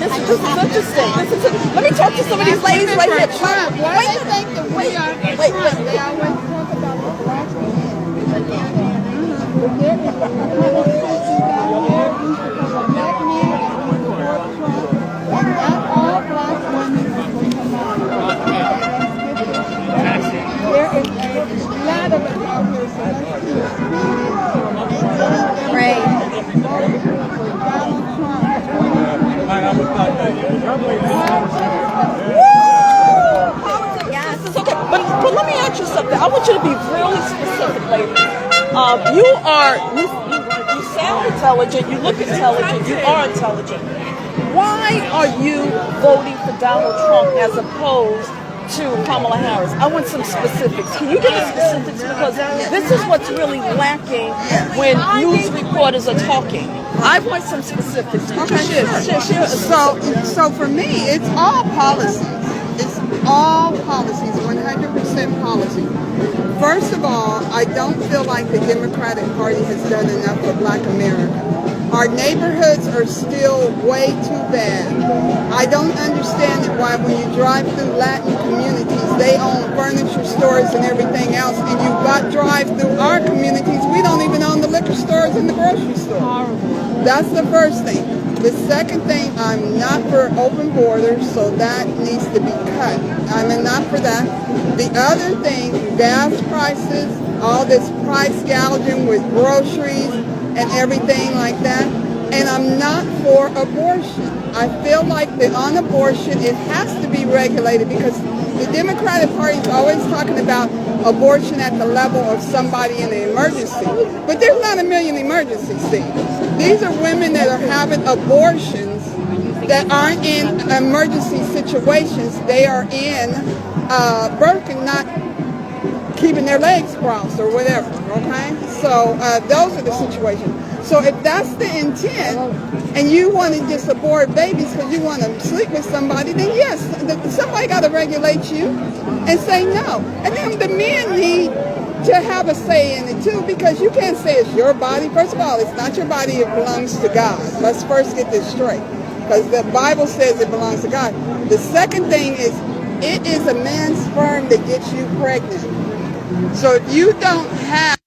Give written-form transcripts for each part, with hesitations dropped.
This is interesting. Let me talk to some of these ladies right here. Trump. Why do you think that we are for Trump? They always talk about the black man. But there is a conversation down there because a black man is going to support Trump. And not all black women will come out. There is a lot of us out here, so let's see. Right. Yes, it's okay. But let me ask you something. I want you to be really specific, lady. You sound intelligent. You look intelligent. You are intelligent. Why are you voting for Donald Trump as opposed to Kamala Harris? I want some specifics. Can you give us specifics? Because this is what's really lacking when news reporters are talking. I want some specifics. Okay, Sure. So for me, it's all policies. It's all policies, 100% policy. First of all, I don't feel like the Democratic Party has done enough for Black America. Our neighborhoods are still way too bad. I don't understand it why when you drive through Latin communities, they own furniture stores and everything else, and you drive through our communities, we don't even own the liquor stores and the grocery store. That's the first thing. The second thing, I'm not for open borders, so that needs to be cut. I'm not for that. The other thing, gas prices, all this price gouging with groceries and everything like that. And I'm not for abortion. I feel like on abortion, it has to be regulated because the Democratic Party is always talking about abortion at the level of somebody in an emergency. But there's not a million emergencies, see. These are women that are having abortions that aren't in emergency situations. They are in birth and not keeping their legs crossed or whatever, okay? So those are the situations. So if that's the intent, and you want to just abort babies because you want to sleep with somebody, then yes, somebody got to regulate you and say no. And then the men need to have a say in it too, because you can't say it's your body. First of all, it's not your body, it belongs to God. Let's first get this straight, because the Bible says it belongs to God. The second thing is, it is a man's sperm that gets you pregnant. So if you don't have,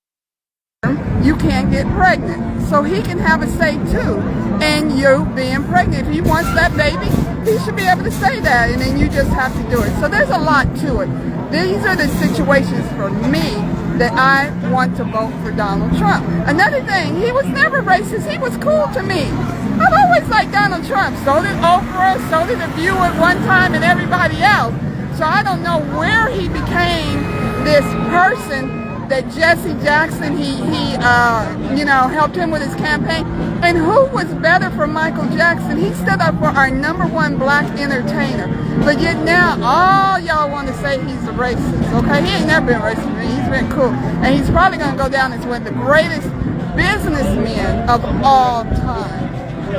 you can't get pregnant. So he can have a say too, and you being pregnant. If he wants that baby, he should be able to say that, and then you just have to do it. So there's a lot to it. These are the situations for me that I want to vote for Donald Trump. Another thing, he was never racist. He was cool to me. I've always liked Donald Trump. So did Oprah, so did The View at one time, and everybody else. So I don't know where he became this person that Jesse Jackson, he helped him with his campaign. And who was better for Michael Jackson? He stood up for our #1 black entertainer. But yet now, all y'all want to say he's a racist, okay? He ain't never been racist. He's been cool. And he's probably going to go down as one of the greatest businessmen of all time.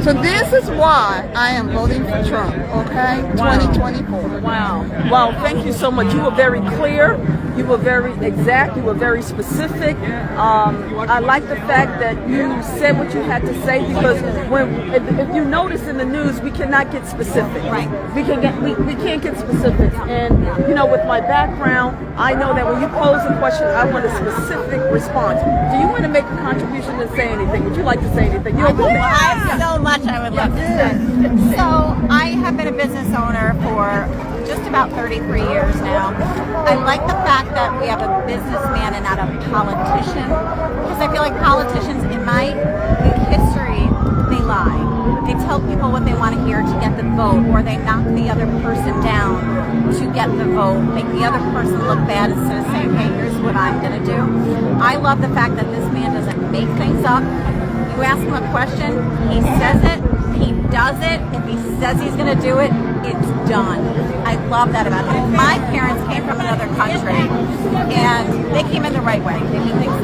So this is why I am voting for Trump, okay? 2024. Wow, thank you so much. You were very clear. You were very exact. You were very specific. I like the fact that you said what you had to say, because if you notice in the news, we cannot get specific. Right. We can't get specifics. And with my background, I know that when you pose a question, I want a specific response. Do you want to make a contribution and say anything? Would you like to say anything? You're a woman. I have so much I would love to say. So I have been a business owner for just about 33 years now. I like the fact that we have a businessman and not a politician, because I feel like politicians, in my history, they lie. They tell people what they want to hear to get the vote, or they knock the other person down to get the vote, make the other person look bad instead of saying, hey, here's what I'm going to do. I love the fact that this man doesn't make things up. You ask him a question, he says it, he does it. If he says he's going to do it, it's done. I love that about him. My parents came from another country, and they came in the right way.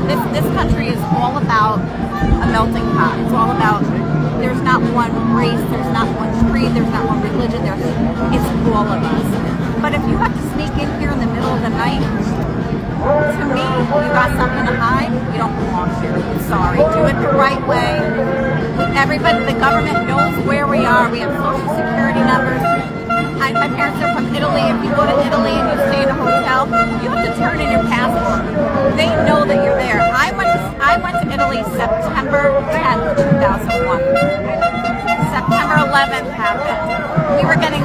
This country is all about a melting pot. It's all about, there's not one race, there's not one creed, there's not one religion, it's all of us. But if you have to sneak in here in the middle of the night, to me, you got something to hide, you don't belong here. I'm sorry. Do it the right way. Everybody, the government knows where we are. We have Social Security. security numbers. My parents are from Italy. If you go to Italy and you stay in a hotel, you have to turn in your passport. They know that you're there. I went to Italy September 10th, 2001. September 11th happened. We were getting